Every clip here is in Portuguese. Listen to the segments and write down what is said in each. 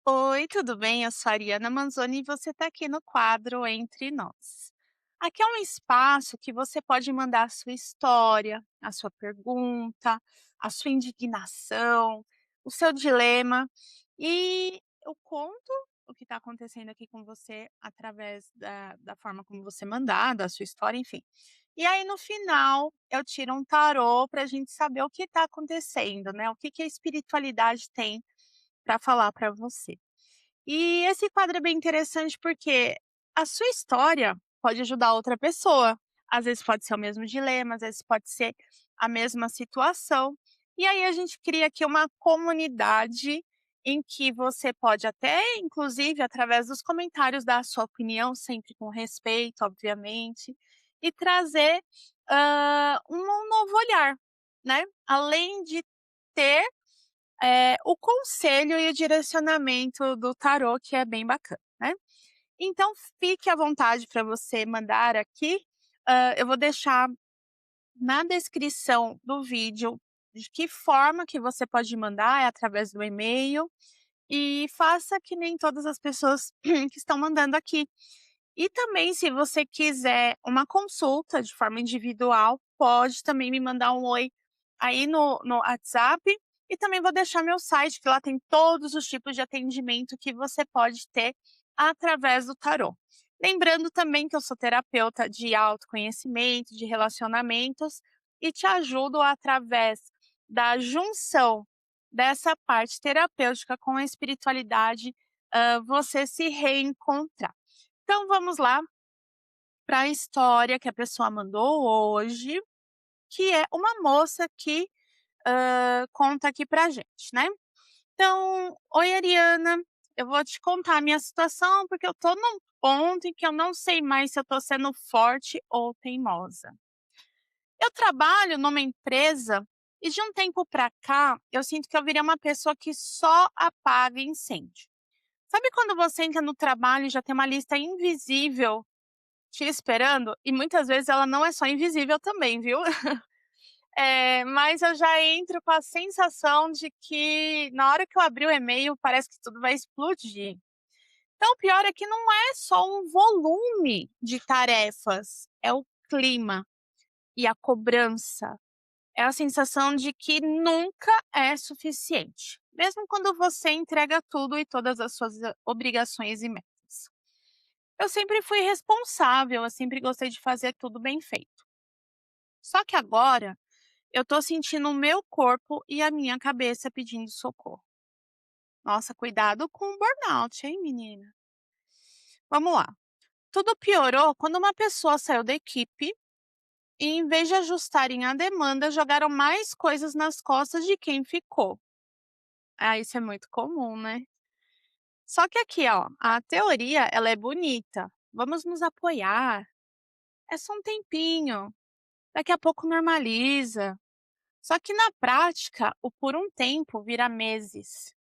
Oi, tudo bem? Eu sou a Ariana Manzoni e você está aqui no quadro Entre Nós. Aqui é um espaço que você pode mandar a sua história, a sua pergunta, a sua indignação, o seu dilema, e eu conto o que está acontecendo aqui com você através da forma como você mandar, da sua história, enfim. E aí, no final, eu tiro um tarô para a gente saber o que está acontecendo, né? O que que a espiritualidade tem para falar para você. E esse quadro é bem interessante porque a sua história pode ajudar outra pessoa. Às vezes pode ser o mesmo dilema, às vezes pode ser a mesma situação. E aí a gente cria aqui uma comunidade em que você pode até, inclusive, através dos comentários, dar a sua opinião, sempre com respeito, obviamente, e trazer um novo olhar, né? Além de ter o conselho e o direcionamento do tarô, que é bem bacana, né. Então fique à vontade para você mandar aqui, eu vou deixar na descrição do vídeo de que forma que você pode mandar, é através do e-mail, e faça que nem todas as pessoas que estão mandando aqui. E também, se você quiser uma consulta de forma individual, pode também me mandar um oi aí no WhatsApp. E também vou deixar meu site, que lá tem todos os tipos de atendimento que você pode ter através do tarô. Lembrando também que eu sou terapeuta de autoconhecimento, de relacionamentos, e te ajudo através da junção dessa parte terapêutica com a espiritualidade, você se reencontrar. Então vamos lá para a história que a pessoa mandou hoje, que é uma moça que, conta aqui pra gente, né. Então: "Oi, Ariana, eu vou te contar a minha situação, porque eu tô num ponto em que eu não sei mais se eu tô sendo forte ou teimosa. Eu trabalho numa empresa e de um tempo pra cá, eu sinto que eu virei uma pessoa que só apaga incêndio. Sabe quando você entra no trabalho e já tem uma lista invisível te esperando, e muitas vezes ela não é só invisível também, viu. Mas eu já entro com a sensação de que na hora que eu abrir o e-mail parece que tudo vai explodir. Então o pior é que não é só um volume de tarefas, é o clima e a cobrança, é a sensação de que nunca é suficiente, mesmo quando você entrega tudo e todas as suas obrigações e metas. Eu sempre fui responsável, eu sempre gostei de fazer tudo bem feito. Só que agora eu tô sentindo o meu corpo e a minha cabeça pedindo socorro. Nossa, cuidado com o burnout, hein, menina? Vamos lá. Tudo piorou quando uma pessoa saiu da equipe e, em vez de ajustarem a demanda, jogaram mais coisas nas costas de quem ficou. Ah, isso é muito comum, né? Só que aqui, ó, a teoria, ela é bonita. Vamos nos apoiar. É só um tempinho. Daqui a pouco normaliza. Só que na prática, o por um tempo vira meses.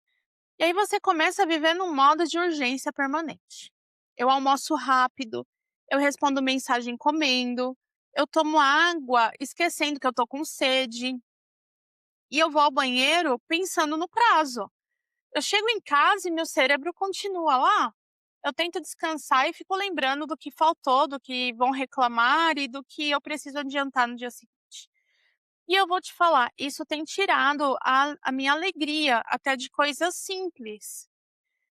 E aí você começa a viver num modo de urgência permanente. Eu almoço rápido, eu respondo mensagem comendo, eu tomo água esquecendo que eu tô com sede, e eu vou ao banheiro pensando no prazo. Eu chego em casa e meu cérebro continua lá. Eu tento descansar e fico lembrando do que faltou, do que vão reclamar e do que eu preciso adiantar no dia seguinte. E eu vou te falar, isso tem tirado a minha alegria, até de coisas simples.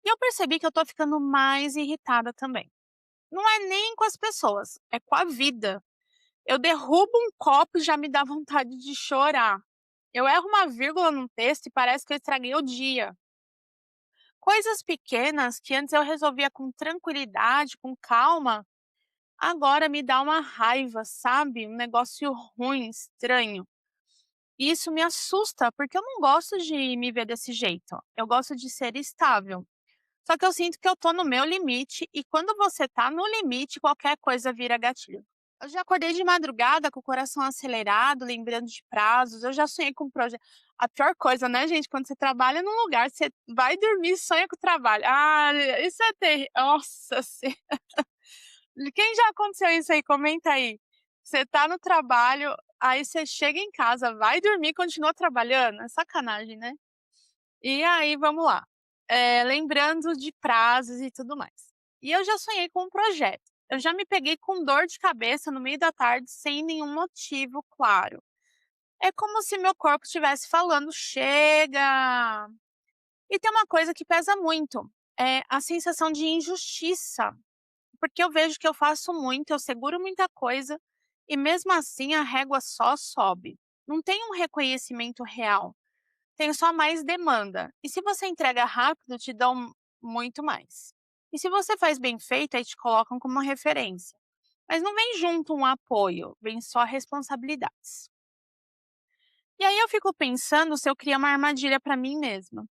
E eu percebi que eu tô ficando mais irritada também. Não é nem com as pessoas, é com a vida. Eu derrubo um copo e já me dá vontade de chorar. Eu erro uma vírgula num texto e parece que eu estraguei o dia. Coisas pequenas que antes eu resolvia com tranquilidade, com calma, agora me dá uma raiva, sabe? Um negócio ruim, estranho. E isso me assusta, porque eu não gosto de me ver desse jeito. Eu gosto de ser estável. Só que eu sinto que eu tô no meu limite e quando você tá no limite, qualquer coisa vira gatilho. Eu já acordei de madrugada com o coração acelerado, lembrando de prazos, eu já sonhei com projeto. A pior coisa, né, gente, quando você trabalha num lugar, você vai dormir e sonha com o trabalho. Ah, isso é terrível. Nossa Quem já aconteceu isso aí? Comenta aí. Você tá no trabalho, aí você chega em casa, vai dormir e continua trabalhando? É sacanagem, né? E aí, vamos lá. lembrando de prazos e tudo mais. E eu já sonhei com um projeto. Eu já me peguei com dor de cabeça no meio da tarde sem nenhum motivo claro. É como se meu corpo estivesse falando: "Chega!". E tem uma coisa que pesa muito, é a sensação de injustiça, porque eu vejo que eu faço muito, eu seguro muita coisa, e mesmo assim a régua só sobe. Não tem um reconhecimento real, tem só mais demanda. E se você entrega rápido, te dão muito mais. E se você faz bem feito, aí te colocam como uma referência. Mas não vem junto um apoio, vem só responsabilidades. E aí eu fico pensando se eu crio uma armadilha para mim mesma,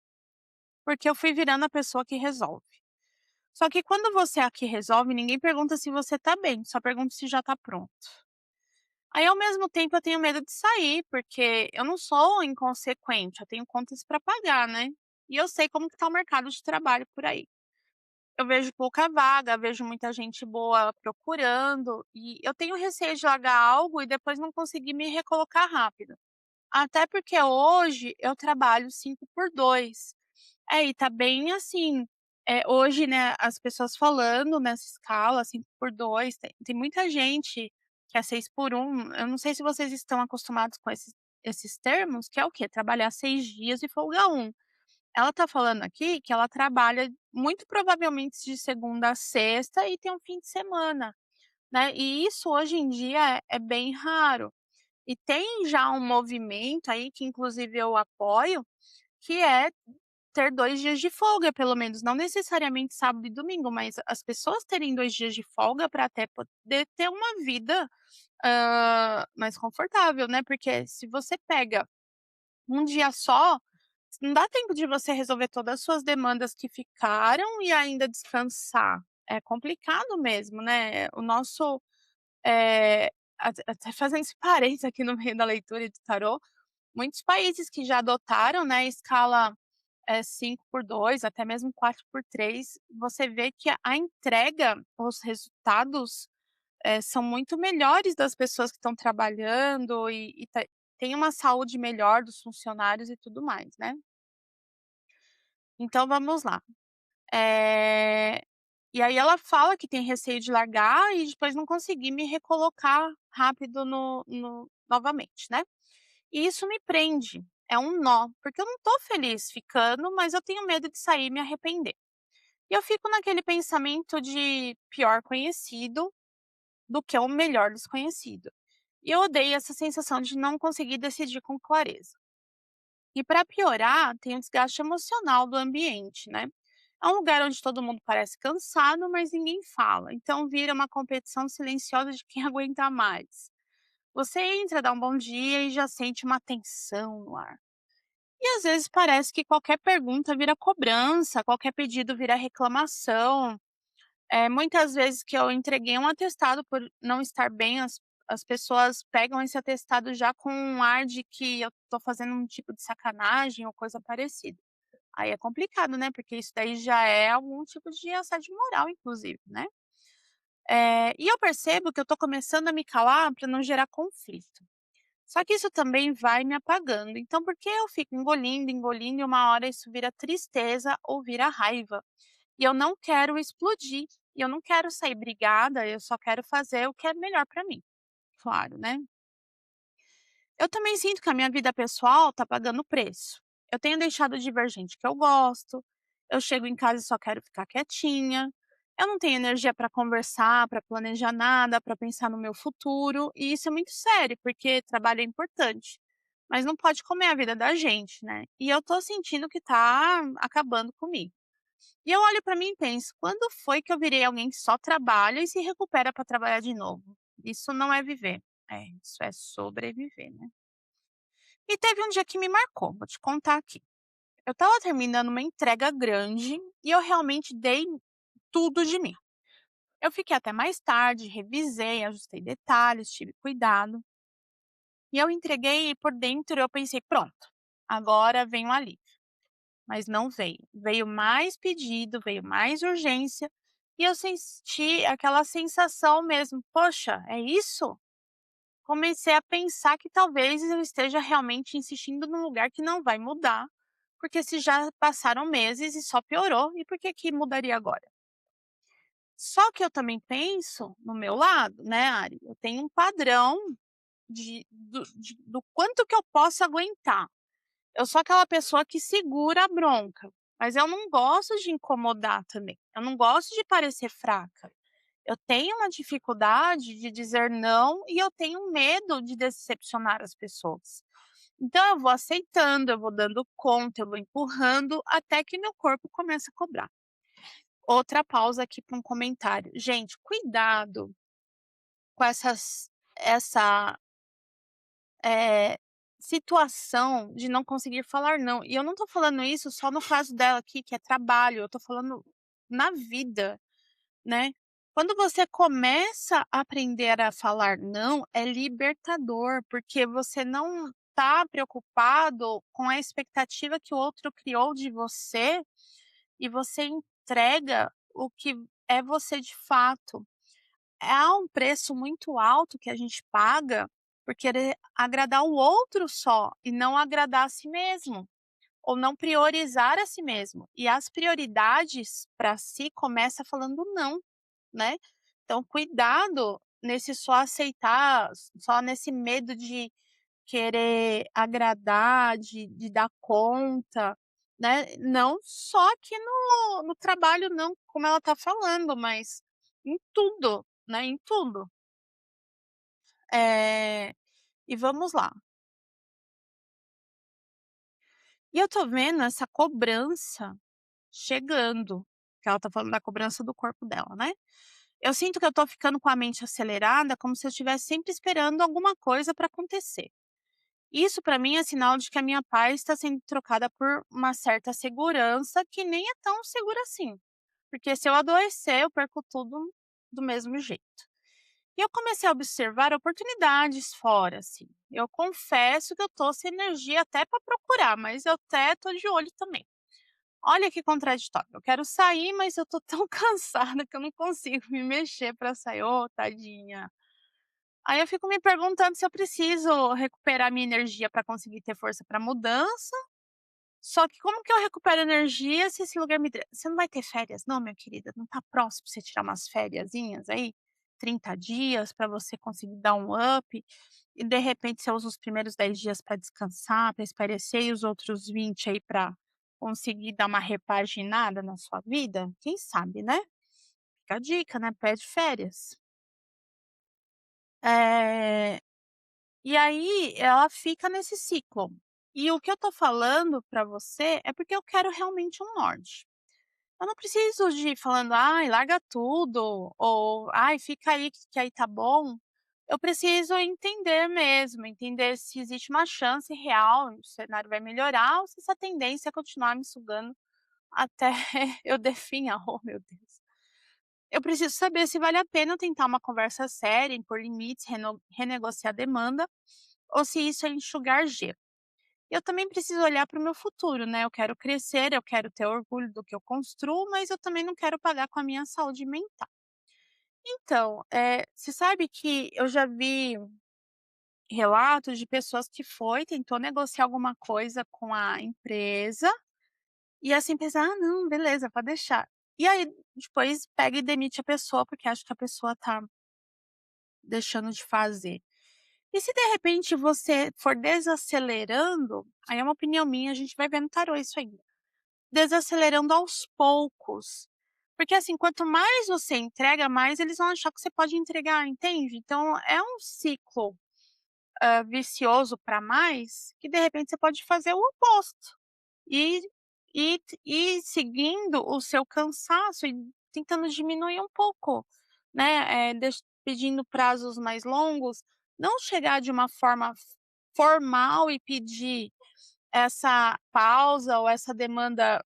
porque eu fui virando a pessoa que resolve. Só que quando você é a que resolve, ninguém pergunta se você tá bem, só pergunta se já tá pronto. Aí, ao mesmo tempo, eu tenho medo de sair, porque eu não sou inconsequente, eu tenho contas para pagar, né? E eu sei como que tá o mercado de trabalho por aí. Eu vejo pouca vaga, vejo muita gente boa procurando, e eu tenho receio de largar algo e depois não conseguir me recolocar rápido. Até porque hoje eu trabalho 5 por 2. É, e tá bem assim, hoje, né, as pessoas falando nessa escala 5 por 2, tem muita gente que é 6 por 1. Eu não sei se vocês estão acostumados com esses termos, que é o quê? Trabalhar 6 dias e folga um. Ela tá falando aqui que ela trabalha muito provavelmente de segunda a sexta e tem um fim de semana, né, e isso hoje em dia é bem raro. E tem já um movimento aí que inclusive eu apoio, que é ter 2 dias de folga pelo menos, não necessariamente sábado e domingo, mas as pessoas terem 2 dias de folga para até poder ter uma vida, mais confortável, né, porque se você pega um dia só, não dá tempo de você resolver todas as suas demandas que ficaram e ainda descansar. É complicado mesmo, né, o nosso, eh, até fazendo esse parênteses aqui no meio da leitura de tarô, muitos países que já adotaram, né, a escala 5 por 2, até mesmo 4 por 3, você vê que a entrega, os resultados, são muito melhores das pessoas que estão trabalhando e tem uma saúde melhor dos funcionários e tudo mais, né. Então vamos lá. Eh, e aí ela fala que tem receio de largar e depois não conseguir me recolocar rápido no novamente, né. E isso me prende, é um nó, porque eu não tô feliz ficando, mas eu tenho medo de sair e me arrepender. E eu fico naquele pensamento de pior conhecido do que o melhor desconhecido. E eu odeio essa sensação de não conseguir decidir com clareza. E para piorar, tem o desgaste emocional do ambiente, né? É um lugar onde todo mundo parece cansado, mas ninguém fala. Então vira uma competição silenciosa de quem aguenta mais. Você entra, dá um bom dia e já sente uma tensão no ar. E às vezes parece que qualquer pergunta vira cobrança, qualquer pedido vira reclamação. Muitas vezes que eu entreguei um atestado por não estar bem, as pessoas pegam esse atestado já com um ar de que eu tô fazendo um tipo de sacanagem ou coisa parecida. Aí é complicado, né, porque isso daí já é algum tipo de assédio moral inclusive, né. E eu percebo que eu tô começando a me calar para não gerar conflito. Só que isso também vai me apagando, então por que eu fico engolindo, engolindo e uma hora isso vira tristeza ou vira raiva? E eu não quero explodir, e eu não quero sair brigada, eu só quero fazer o que é melhor pra mim, claro, né. Eu também sinto que a minha vida pessoal tá pagando preço. Eu tenho deixado de ver gente que eu gosto, eu chego em casa e só quero ficar quietinha, eu não tenho energia pra conversar, pra planejar nada, pra pensar no meu futuro, e isso é muito sério, porque trabalho é importante, mas não pode comer a vida da gente, né. E eu tô sentindo que tá acabando comigo. E eu olho pra mim e penso: "Quando foi que eu virei alguém que só trabalha e se recupera pra trabalhar de novo? Isso não é viver, isso é sobreviver, né". E teve um dia que me marcou, vou te contar aqui. Eu estava terminando uma entrega grande e eu realmente dei tudo de mim. Eu fiquei até mais tarde, revisei, ajustei detalhes, tive cuidado, e eu entreguei e por dentro eu pensei: "Pronto, agora vem o alívio". Mas não veio. Veio mais pedido, veio mais urgência, e eu senti aquela sensação mesmo: "Poxa, é isso?". Comecei a pensar que talvez eu esteja realmente insistindo num lugar que não vai mudar, porque se já passaram meses e só piorou, e por que que mudaria agora? Só que eu também penso no meu lado, né, Ari, eu tenho um padrão do quanto que eu posso aguentar. Eu sou aquela pessoa que segura a bronca, mas eu não gosto de incomodar também, eu não gosto de parecer fraca. Eu tenho uma dificuldade de dizer não e eu tenho medo de decepcionar as pessoas. Então eu vou aceitando, eu vou dando conta, eu vou empurrando até que meu corpo começa a cobrar. Outra pausa aqui para um comentário. Gente, cuidado com essa eh, situação de não conseguir falar não. E eu não tô falando isso só no caso dela aqui, que é trabalho, eu tô falando na vida, né. Quando você começa a aprender a falar não, é libertador, porque você não tá preocupado com a expectativa que o outro criou de você, e você entrega o que é você de fato. Há um preço muito alto que a gente paga por querer agradar o outro só e não agradar a si mesmo, ou não priorizar a si mesmo. E as prioridades para si começa falando não, né. Então cuidado nesse só aceitar, só nesse medo de querer agradar, de dar conta, né. Não só aqui no trabalho não, como ela tá falando, mas em tudo, né, em tudo. E vamos lá, e eu tô vendo essa cobrança chegando, que ela tá falando da cobrança do corpo dela, né. Eu sinto que eu tô ficando com a mente acelerada, como se eu estivesse sempre esperando alguma coisa para acontecer. Isso para mim é sinal de que a minha paz está sendo trocada por uma certa segurança que nem é tão segura assim, porque se eu adoecer eu perco tudo do mesmo jeito. E eu comecei a observar oportunidades fora, assim. Eu confesso que eu tô sem energia até para procurar, mas eu até tô de olho também. Olha que contraditório, eu quero sair, mas eu tô tão cansada que eu não consigo me mexer para sair. Ô, tadinha. Aí eu fico me perguntando se eu preciso recuperar minha energia para conseguir ter força para mudança, só que como que eu recupero energia se esse lugar me dre você não vai ter férias não, minha querida? Não tá próximo pra você tirar umas fériasinhas aí? 30 dias para você conseguir dar um up, e de repente você usa os primeiros 10 dias para descansar, para espairecer e os outros 20 aí para conseguir dar uma repaginada na sua vida? Quem sabe, né? Fica a dica, né, pede férias. Eh E aí ela fica nesse ciclo. E o que eu tô falando pra você é porque eu quero realmente um norte. Eu não preciso de ir falando: "Ai, larga tudo", ou "Ai, fica aí que aí tá bom". Eu preciso entender mesmo, entender se existe uma chance real, o cenário vai melhorar ou se essa tendência é continuar me sugando até eu definhar. Oh, meu Deus. Eu preciso saber se vale a pena eu tentar uma conversa séria, impor limites, renegociar a demanda ou se isso é enxugar gelo. Eu também preciso olhar para o meu futuro, né, eu quero crescer, eu quero ter orgulho do que eu construo, mas eu também não quero pagar com a minha saúde mental. Então, você sabe que eu já vi relatos de pessoas que tentou negociar alguma coisa com a empresa, e essa empresa: "Ah, não, beleza, pode deixar". E aí depois pega e demite a pessoa, porque acha que a pessoa tá deixando de fazer. E se de repente você for desacelerando, aí é uma opinião minha, a gente vai ver no tarô isso ainda, desacelerando aos poucos. Porque assim, quanto mais você entrega, mais eles vão achar que você pode entregar, entende? Então é um ciclo, vicioso para mais, que de repente você pode fazer o oposto. E e seguindo o seu cansaço e tentando diminuir um pouco, né, pedindo prazos mais longos, não chegar de uma forma formal e pedir essa pausa ou essa demanda,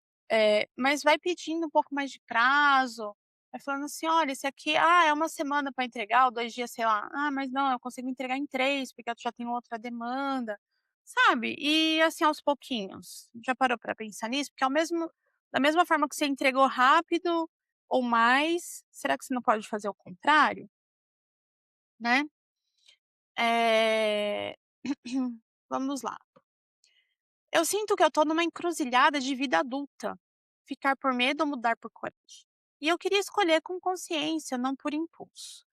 mas vai pedindo um pouco mais de prazo, vai falando assim: "Olha, esse aqui, é uma semana para entregar ou 2 dias, sei lá. Ah, mas não, eu consigo entregar em 3 porque eu já tenho outra demanda", sabe. E assim, aos pouquinhos. Já parou para pensar nisso? Porque da mesma forma que você entregou rápido ou mais, será que você não pode fazer o contrário, né? Eh, vamos lá. Eu sinto que eu tô numa encruzilhada de vida adulta, ficar por medo ou mudar por coragem. E eu queria escolher com consciência, não por impulso.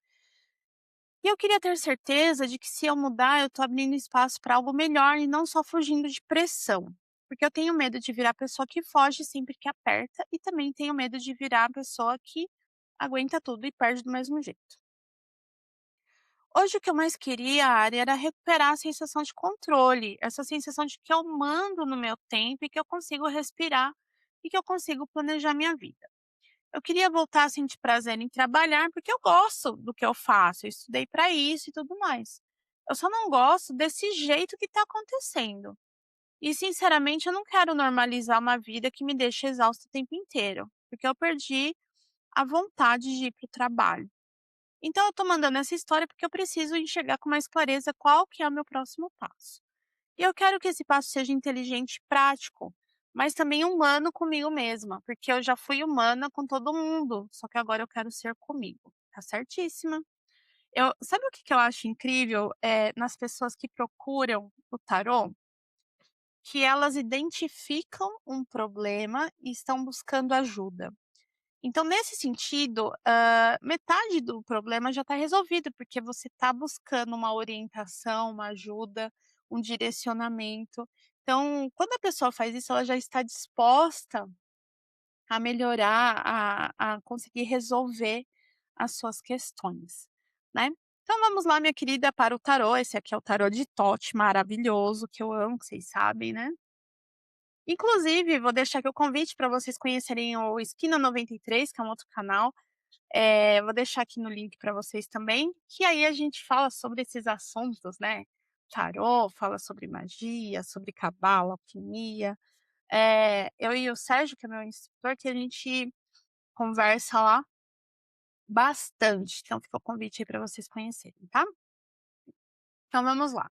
E eu queria ter certeza de que se eu mudar, eu tô abrindo espaço para algo melhor e não só fugindo de pressão. Porque eu tenho medo de virar a pessoa que foge sempre que aperta e também tenho medo de virar a pessoa que aguenta tudo e perde do mesmo jeito. Hoje o que eu mais queria, Ari, era recuperar a sensação de controle, essa sensação de que eu mando no meu tempo e que eu consigo respirar e que eu consigo planejar minha vida. Eu queria voltar a sentir prazer em trabalhar, porque eu gosto do que eu faço, eu estudei para isso e tudo mais. Eu só não gosto desse jeito que está acontecendo. E, sinceramente, eu não quero normalizar uma vida que me deixa exausta o tempo inteiro, porque eu perdi a vontade de ir para o trabalho. Então, eu tô mandando essa história porque eu preciso enxergar com mais clareza qual que é o meu próximo passo. E eu quero que esse passo seja inteligente e prático, mas também humano comigo mesma, porque eu já fui humana com todo mundo, só que agora eu quero ser comigo. Tá certíssima. Sabe o que que eu acho incrível, nas pessoas que procuram o tarô? Que elas identificam um problema e estão buscando ajuda. Então, nesse sentido, metade do problema já está resolvido, porque você está buscando uma orientação, uma ajuda, um direcionamento. Então, quando a pessoa faz isso, ela já está disposta a melhorar, a conseguir resolver as suas questões, né. Então vamos lá, minha querida, para o tarô. Esse aqui é o tarô de Thoth, maravilhoso, que eu amo, que vocês sabem, né. Inclusive, vou deixar aqui o convite para vocês conhecerem o Esquina 93, que é um outro canal. Vou deixar aqui no link para vocês também, que aí a gente fala sobre esses assuntos, né, tarô, fala sobre magia, sobre cabala, alquimia. Eu e o Sérgio, que é meu instrutor, que a gente conversa lá bastante, então fica o convite aí para vocês conhecerem, tá. Então vamos lá.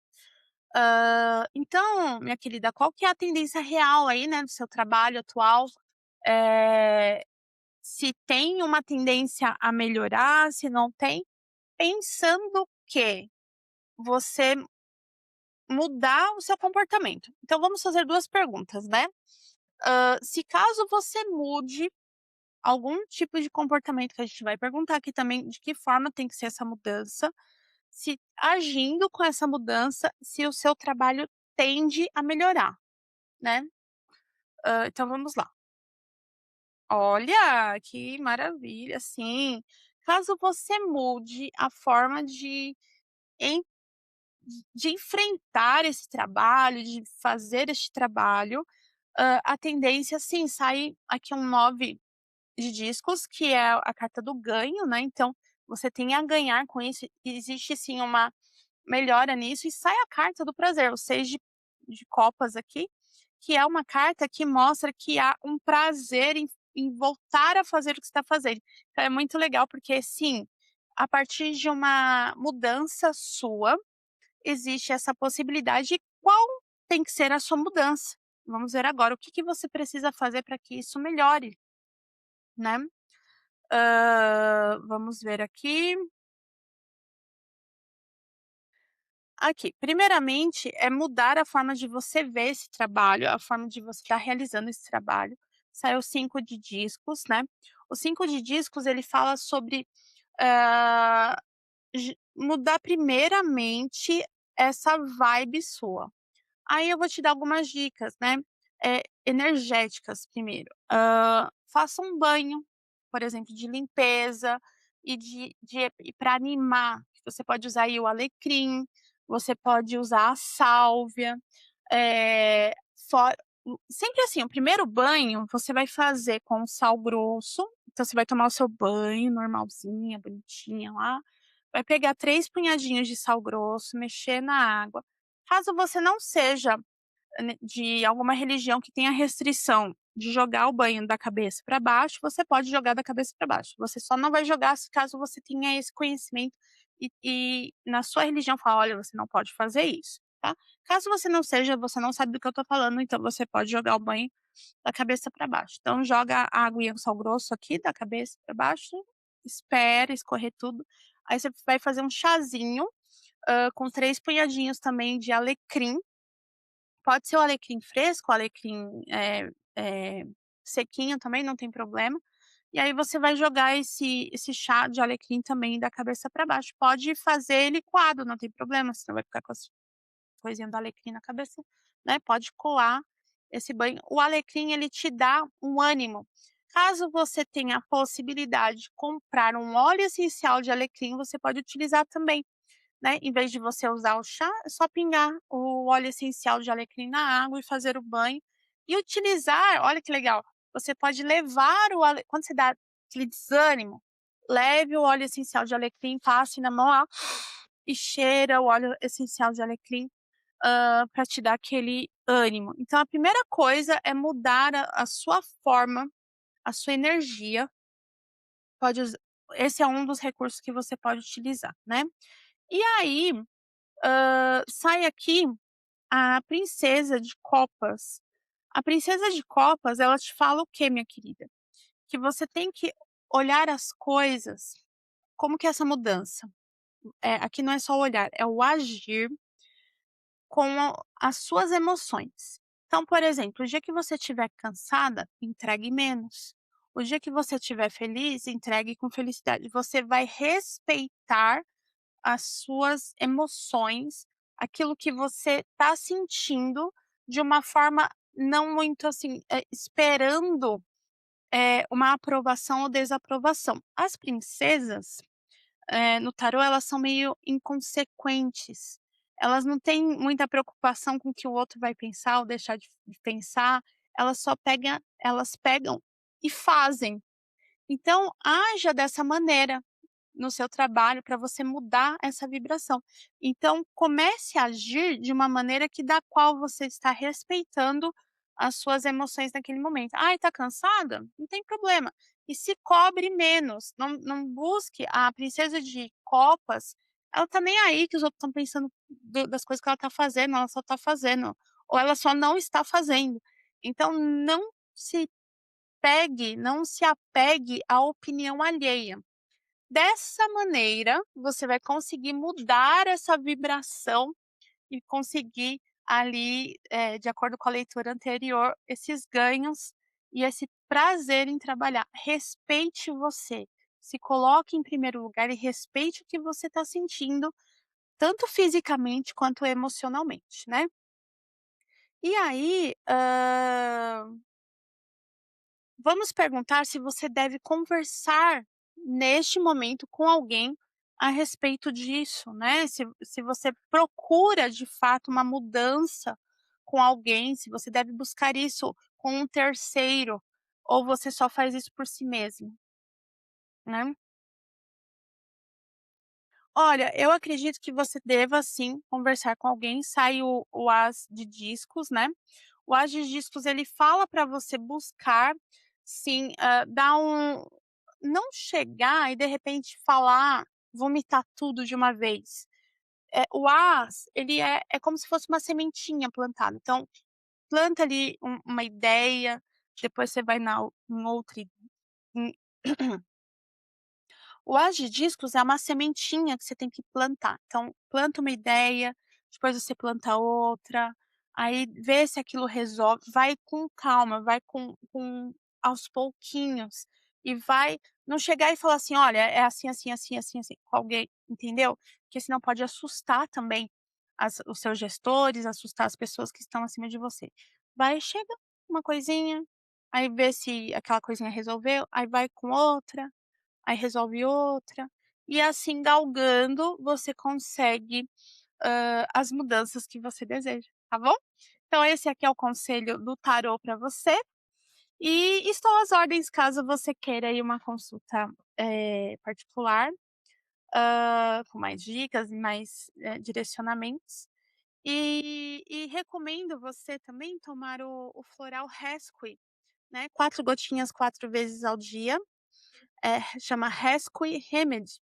Então, minha querida, qual que é a tendência real aí, né, do seu trabalho atual? Eh, Se tem uma tendência a melhorar, se não tem? Pensando que você mudar o seu comportamento. Então vamos fazer 2 perguntas, né. Se caso você mude algum tipo de comportamento, que a gente vai perguntar aqui também de que forma tem que ser essa mudança, se agindo com essa mudança, se o seu trabalho tende a melhorar, né. Então vamos lá. Olha, que maravilha, sim. Caso você mude a forma de enfrentar esse trabalho, de fazer este trabalho, a tendência, sim, sai aqui um 9 de discos, que é a carta do ganho, né, então você tem a ganhar com isso, existe sim uma melhora nisso, e sai a carta do prazer, o 6 de copas aqui, que é uma carta que mostra que há um prazer em voltar a fazer o que você está fazendo. Então é muito legal, porque sim, a partir de uma mudança sua, existe essa possibilidade. Qual tem que ser a sua mudança? Vamos ver agora o que que você precisa fazer para que isso melhore, né. Vamos ver aqui. Aqui, primeiramente, é mudar a forma de você ver esse trabalho, a forma de você estar realizando esse trabalho. Saiu 5 de discos, né. O 5 de discos, ele fala sobre, hã, mudar primeiramente essa vibe sua. Aí eu vou te dar algumas dicas, né, energéticas primeiro. Faça um banho, por exemplo, de limpeza e pra animar, você pode usar aí o alecrim, você pode usar a sálvia, eh, for sempre assim, o primeiro banho você vai fazer com sal grosso, então você vai tomar o seu banho normalzinha, bonitinha lá, vai pegar 3 punhadinhos de sal grosso, mexer na água. Caso você não seja de alguma religião que tenha restrição de jogar o banho da cabeça para baixo, você pode jogar da cabeça para baixo. Você só não vai jogar se caso você tenha esse conhecimento e na sua religião fala: "Olha, você não pode fazer isso", tá. Caso você não seja, você não sabe do que eu tô falando, então você pode jogar o banho da cabeça para baixo. Então joga a aguinha com sal grosso aqui da cabeça para baixo, espera escorrer tudo, aí você vai fazer um chazinho, com 3 punhadinhos também de alecrim, Pode ser o alecrim fresco, o alecrim, sequinho também, não tem problema. E aí você vai jogar esse chá de alecrim também da cabeça para baixo. Pode fazer liquado, não tem problema, você não vai ficar com as coisinha do alecrim na cabeça, né, pode coar esse banho. O alecrim, ele te dá um ânimo. Caso você tenha a possibilidade de comprar um óleo essencial de alecrim, você pode utilizar também, né, em vez de você usar o chá, é só pingar o óleo essencial de alecrim na água e fazer o banho. E utilizar, olha que legal, você pode levar o ale quando você dá aquele desânimo, leve o óleo essencial de alecrim, passe na mão, ó, e cheira o óleo essencial de alecrim pra te dar aquele ânimo. Então a primeira coisa é mudar a sua forma, a sua energia, pode usa esse é um dos recursos que você pode utilizar, né. E aí, sai aqui a princesa de copas. A princesa de copas, ela te fala o quê, minha querida? Que você tem que olhar as coisas como que é essa mudança? Aqui não é só o olhar, é o agir com as suas emoções. Então, por exemplo, o dia que você estiver cansada, entregue menos. O dia que você estiver feliz, entregue com felicidade. Você vai respeitar as suas emoções, aquilo que você está sentindo, de uma forma não muito assim, esperando, uma aprovação ou desaprovação. As princesas, no tarô, elas são meio inconsequentes. Elas não têm muita preocupação com o que o outro vai pensar ou deixar de pensar, elas pegam e fazem. Então, haja dessa maneira no seu trabalho para você mudar essa vibração. Então, comece a agir de uma maneira que da qual você está respeitando as suas emoções naquele momento. "Ai, tá cansada? Não tem problema". E se cobre menos, não busque a princesa de copas, ela tá nem aí que os outros estão pensando das coisas que ela tá fazendo, ela só tá fazendo, ou ela só não está fazendo. Então não se apegue à opinião alheia. Dessa maneira, você vai conseguir mudar essa vibração e conseguir ali, de acordo com a leitura anterior, esses ganhos e esse prazer em trabalhar. Respeite você, se coloque em primeiro lugar e respeite o que você está sentindo, tanto fisicamente quanto emocionalmente, né. E aí, vamos perguntar se você deve conversar neste momento com alguém a respeito disso, né? Se você procura de fato uma mudança com alguém, se você deve buscar isso com um terceiro, ou você só faz isso por si mesmo, né? Olha, eu acredito que você deva sim conversar com alguém, sai o As de discos, né? O As de discos ele fala para você buscar, sim, dar não chegar e de repente falar, vomitar tudo de uma vez. O As, ele é como se fosse uma sementinha plantada, então planta ali uma ideia, depois você vai em outra em o as de discos é uma sementinha que você tem que plantar. Então, planta uma ideia, depois você planta outra, aí vê se aquilo resolve. Vai com calma, vai com aos pouquinhos e vai não chegar e falar assim: "Olha, é assim, assim, assim, assim, assim", com alguém, entendeu? Porque senão pode assustar também os seus gestores, assustar as pessoas que estão acima de você. Vai, chega uma coisinha, aí vê se aquela coisinha resolveu, aí vai com outra. Aí resolve outra, e assim galgando você consegue, as mudanças que você deseja, tá bom? Então esse aqui é o conselho do tarô para você, e estou às ordens caso você queira aí uma consulta, particular, com mais dicas e mais, direcionamentos. E recomendo você também tomar o floral Rescue, né, 4 gotinhas 4 vezes ao dia. Chama Rescue Remedy,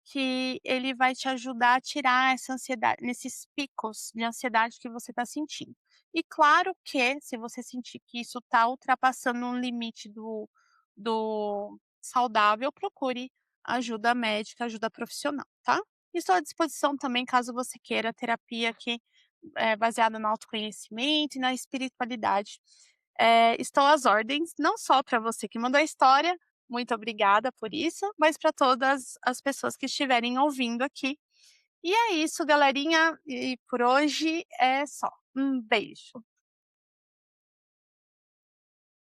que ele vai te ajudar a tirar essa ansiedade nesses picos de ansiedade que você está sentindo. E claro que, se você sentir que isso está ultrapassando um limite do saudável, procure ajuda médica, ajuda profissional, tá? Estou à disposição também caso você queira terapia aqui baseada no autoconhecimento e na espiritualidade. Estou às ordens, não só para você que mandou a história, muito obrigada por isso, mas para todas as pessoas que estiverem ouvindo aqui. E é isso, galerinha, e por hoje é só. Um beijo.